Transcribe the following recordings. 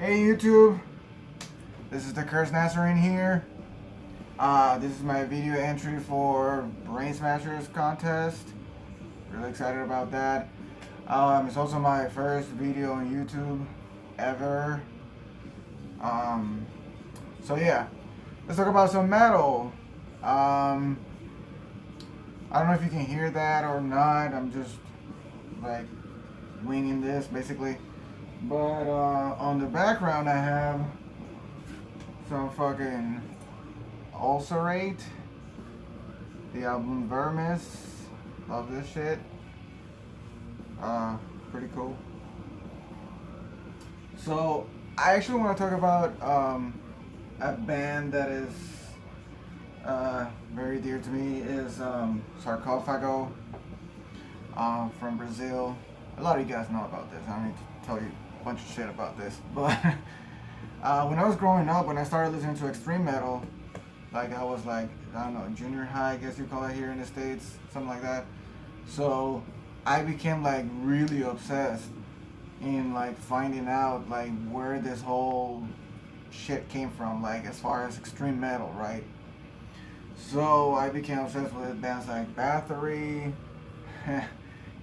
Hey YouTube, this is the Curse Nazarene here. This is my video entry for Brain Smashers contest. Really excited about that. It's also my first video on YouTube ever. Um, so yeah, let's talk about some metal. I don't know if you can hear that or not. I'm just like winging this basically. But on the background, I have some fucking Ulcerate, the album Vermis. Love this shit. Pretty cool. So I actually want to talk about a band that is very dear to me. Is Sarcophago from Brazil. A lot of you guys know about this. I don't need to tell you a bunch of shit about this, but when I was growing up, when I started listening to extreme metal, like I was like, I don't know, junior high, I guess you call it here in the States, something like that. So I became like really obsessed in like finding out like where this whole shit came from, like as far as extreme metal, right? So I became obsessed with bands like Bathory,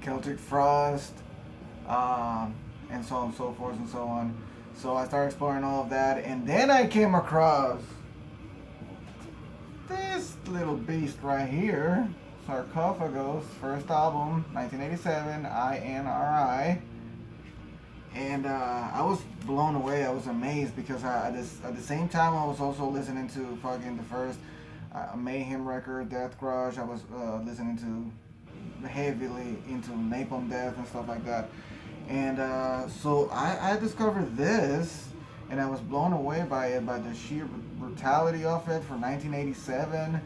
Celtic Frost, and so on and so forth and so on. So I started exploring all of that, and then I came across this little beast right here, Sarcophagus, first album, 1987, INRI. And I was blown away. I was amazed because at the same time I was also listening to fucking the first Mayhem record, Death Crush. I was listening to heavily into Napalm Death and stuff like that. And so I discovered this, and I was blown away by it, by the sheer brutality of it for 1987,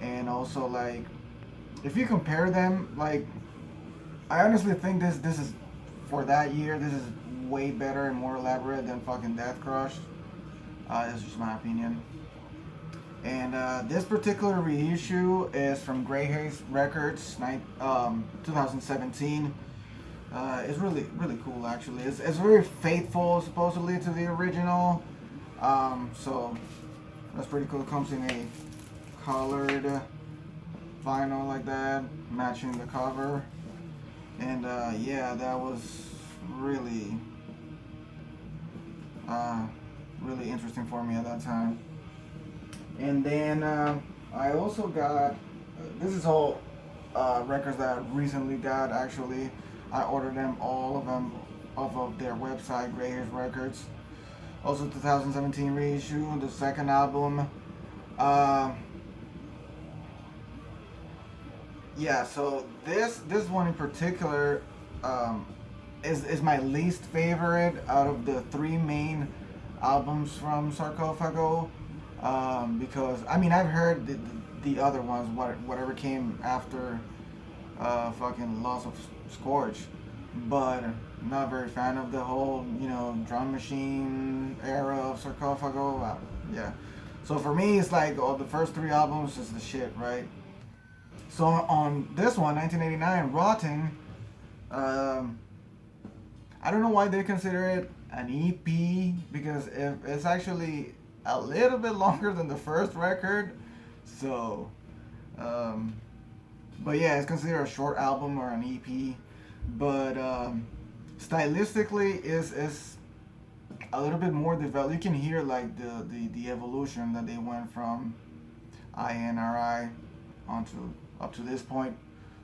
and also like if you compare them, like I honestly think this is for that year. This is way better and more elaborate than fucking Death Crush. That's just my opinion. And this particular reissue is from Grey Haze Records, 2017. It's really cool actually. It's very faithful supposedly to the original. So that's pretty cool. It comes in a colored vinyl like that, matching the cover. And yeah, that was really really interesting for me at that time. And then I also got this is all records that I recently got actually. I ordered them, all of them, off of their website, Grey Hairs Records. Also 2017 reissue, the second album. Yeah, so this one in particular is my least favorite out of the three main albums from Sarcophago, because I mean I've heard the other ones, whatever came after fucking Loss of Scourge, but not very fan of the whole drum machine era of Sarcophago. Yeah, so for me it's like the first three albums is the shit, right? So on this one, 1989, Rotten, I don't know why they consider it an EP, because it's actually a little bit longer than the first record. So, but yeah, it's considered a short album or an EP. But stylistically, is a little bit more developed. You can hear like the evolution that they went from INRI onto up to this point.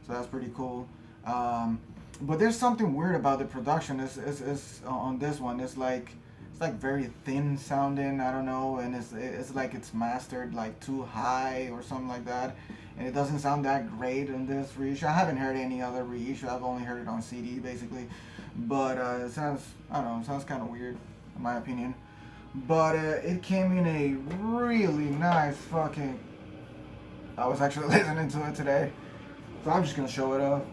So that's pretty cool. But there's something weird about the production. It's on this one. It's like very thin sounding. I don't know, and it's like it's mastered like too high or something like that, and it doesn't sound that great in this reissue. I haven't heard any other reissue. I've only heard it on CD basically, but it sounds, I don't know, it sounds kind of weird in my opinion. But it came in a really nice fucking. I was actually listening to it today, so I'm just gonna show it off.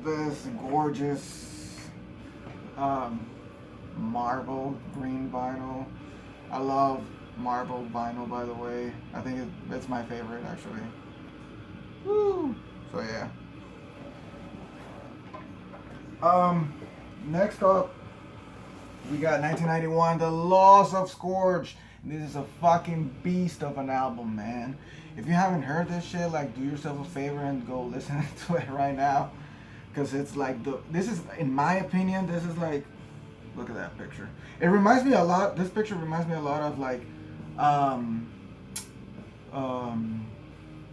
This gorgeous marble green vinyl. I love marble vinyl, by the way. I think it's my favorite actually. Woo! So yeah. next up, we got 1991, The Loss of Scourge. This is a fucking beast of an album, man. If you haven't heard this shit, like, do yourself a favor and go listen to it right now. Because it's like, this is, in my opinion, this is like, look at that picture. It reminds me a lot, this picture reminds me a lot of like,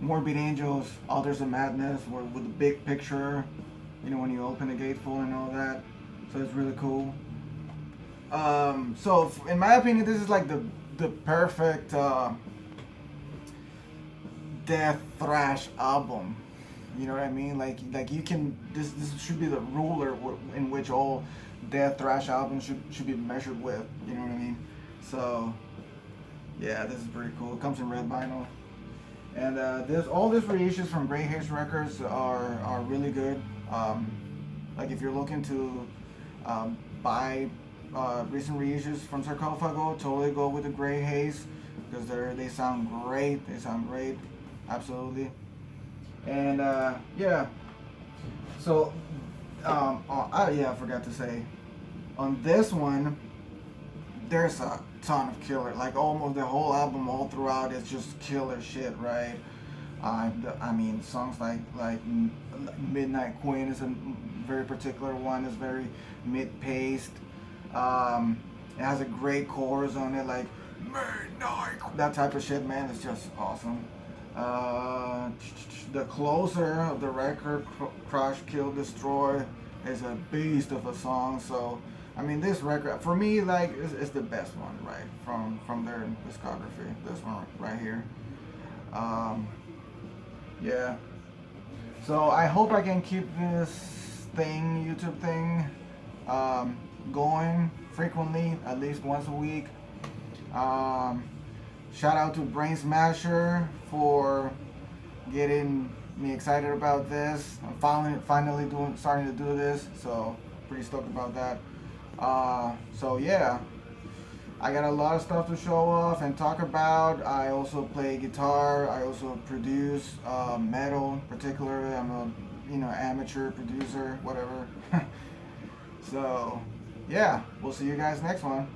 Morbid Angels, Altars of Madness, with the big picture, you know, when you open the gatefold and all that. So it's really cool. So in my opinion, this is like the perfect death thrash album. You know what I mean? Like you can, this should be the ruler in which all death thrash albums should be measured with. You know what I mean? So yeah, this is pretty cool. It comes in red vinyl. And all these reissues from Grey Haze Records are really good. Like if you're looking to buy recent reissues from Sarcophago, totally go with the Grey Haze because they sound great. They sound great, absolutely. And yeah, so I forgot to say, on this one, there's a ton of killer, like almost the whole album all throughout is just killer shit, right? I mean, songs like Midnight Queen is a very particular one. It's very mid-paced. It has a great chorus on it, like Midnight, that type of shit, man. It's just awesome. The closer of the record, Crush, Kill, Destroy, is a beast of a song. So I mean, this record for me, like, is the best one, right, from their discography. This one right here. Yeah. So I hope I can keep this YouTube thing, going frequently, at least once a week. Shout out to Brain Smasher for getting me excited about this. I'm finally starting to do this, so pretty stoked about that. So yeah, I got a lot of stuff to show off and talk about. I also play guitar. I also produce metal, particularly. I'm a amateur producer, whatever. So yeah, we'll see you guys next one.